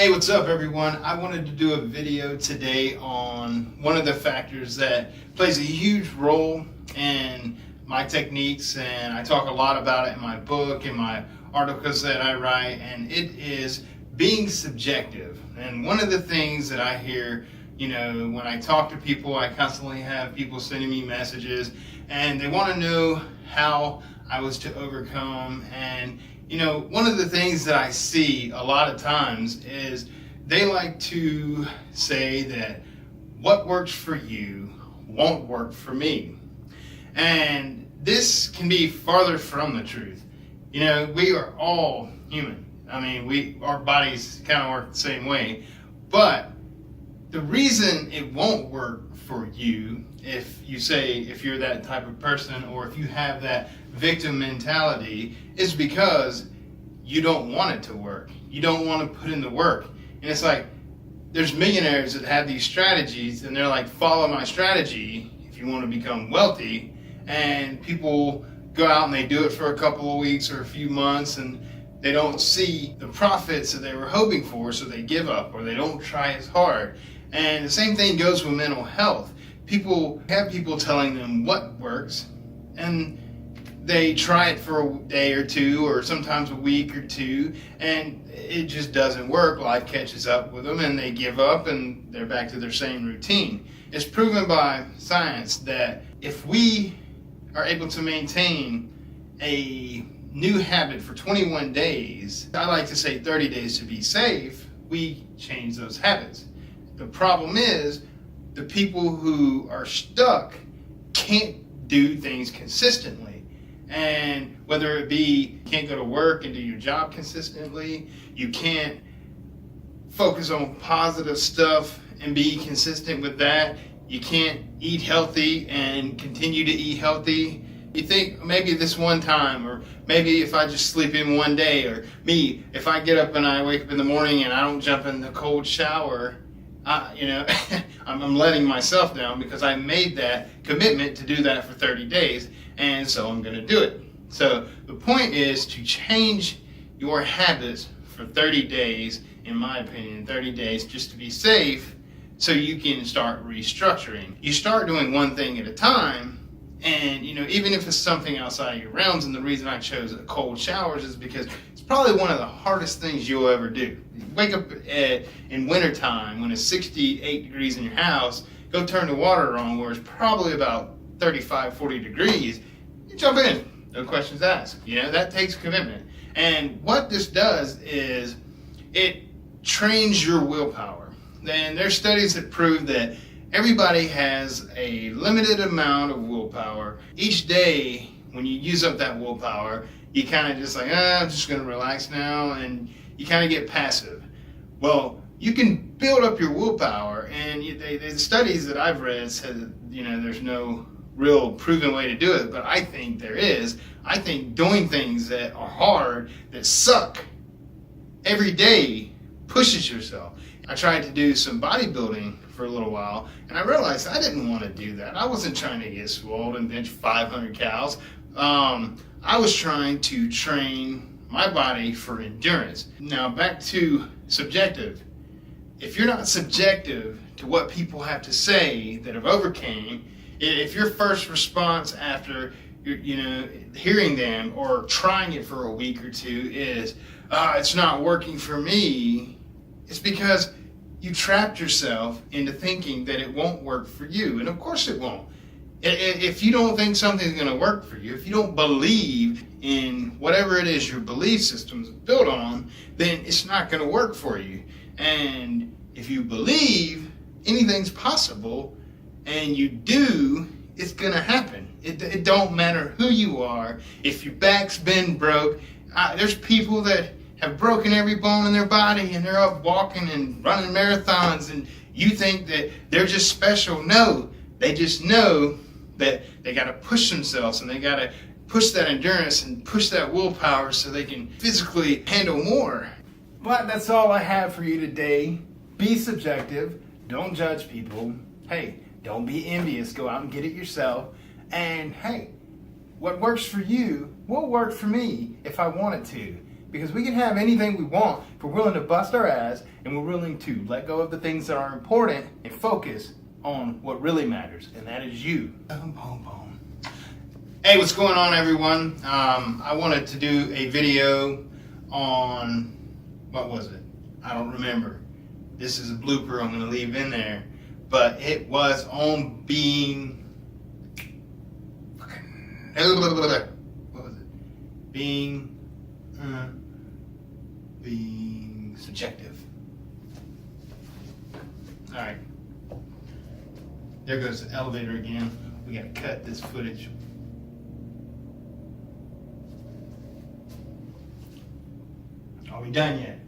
Hey, what's up everyone? I wanted to do a video today on one of the factors that plays a huge role in my techniques, and I talk a lot about it in my book, in my articles that I write, and it is being subjective. And one of the things that I hear, when I talk to people, I constantly have people sending me messages and they want to know how I was to overcome. And one of the things that I see a lot of times is they like to say that what works for you won't work for me. And this can be farther from the truth. We are all human. Our bodies kind of work the same way. But the reason it won't work for you, if you're that type of person, or if you have that victim mentality, is because you don't want it to work. You don't want to put in the work. And it's like, there's millionaires that have these strategies and they're like, follow my strategy if you want to become wealthy. And people go out and they do it for a couple of weeks or a few months and they don't see the profits that they were hoping for, so they give up or they don't try as hard. And the same thing goes with mental health. People have people telling them what works, and they try it for a day or two, or sometimes a week or two, and it just doesn't work. Life catches up with them and they give up and they're back to their same routine. It's proven by science that if we are able to maintain a new habit for 21 days, I like to say 30 days to be safe, we change those habits. The problem is the people who are stuck can't do things consistently. And whether it be you can't go to work and do your job consistently, you can't focus on positive stuff and be consistent with that, you can't eat healthy and continue to eat healthy. You think maybe this one time, or maybe if I just sleep in one day, or me, if I get up and I wake up in the morning and I don't jump in the cold shower, I'm letting myself down because I made that commitment to do that for 30 days, and so I'm going to do it. So the point is to change your habits for 30 days, in my opinion, 30 days just to be safe, so you can start restructuring. You start doing one thing at a time, and even if it's something outside of your realms. And the reason I chose cold showers is because it's probably one of the hardest things you'll ever do. You wake up in wintertime when it's 68 degrees in your house, go turn the water on where it's probably about 35, 40 degrees, you jump in, no questions asked. That takes commitment. And what this does is it trains your willpower. And there's studies that prove that everybody has a limited amount of willpower. Each day, when you use up that willpower, you kind of just like, I'm just going to relax now, and you kind of get passive. Well, you can build up your willpower, and the studies that I've read said there's no real proven way to do it, but I think there is. I think doing things that are hard, that suck, every day pushes yourself. I tried to do some bodybuilding for a little while, and I realized I didn't want to do that. I wasn't trying to get swole and bench 500 cows. I was trying to train my body for endurance. Now back to subjective. If you're not subjective to what people have to say that have overcame, if your first response after hearing them or trying it for a week or two is, it's not working for me, it's because you trapped yourself into thinking that it won't work for you. And of course it won't. If you don't think something's going to work for you, if you don't believe in whatever it is your belief system is built on, then it's not going to work for you. And if you believe anything's possible and you do, it's going to happen. It don't matter who you are. If your back's been broke, there's people that have broken every bone in their body and they're up walking and running marathons, and you think that they're just special. No, they just know that they got to push themselves, and they got to push that endurance and push that willpower so they can physically handle more. But that's all I have for you today. Be subjective. Don't judge people. Hey, don't be envious. Go out and get it yourself. And hey, what works for you will work for me if I want it to. Because we can have anything we want if we're willing to bust our ass and we're willing to let go of the things that are important and focus on what really matters, and that is you. Boom, boom, boom. Hey, what's going on, everyone? I wanted to do a video on, what was it? I don't remember. This is a blooper I'm going to leave in there. But it was on being, what was it? Being subjective. All right. There goes the elevator again. We got to cut this footage. Are we done yet?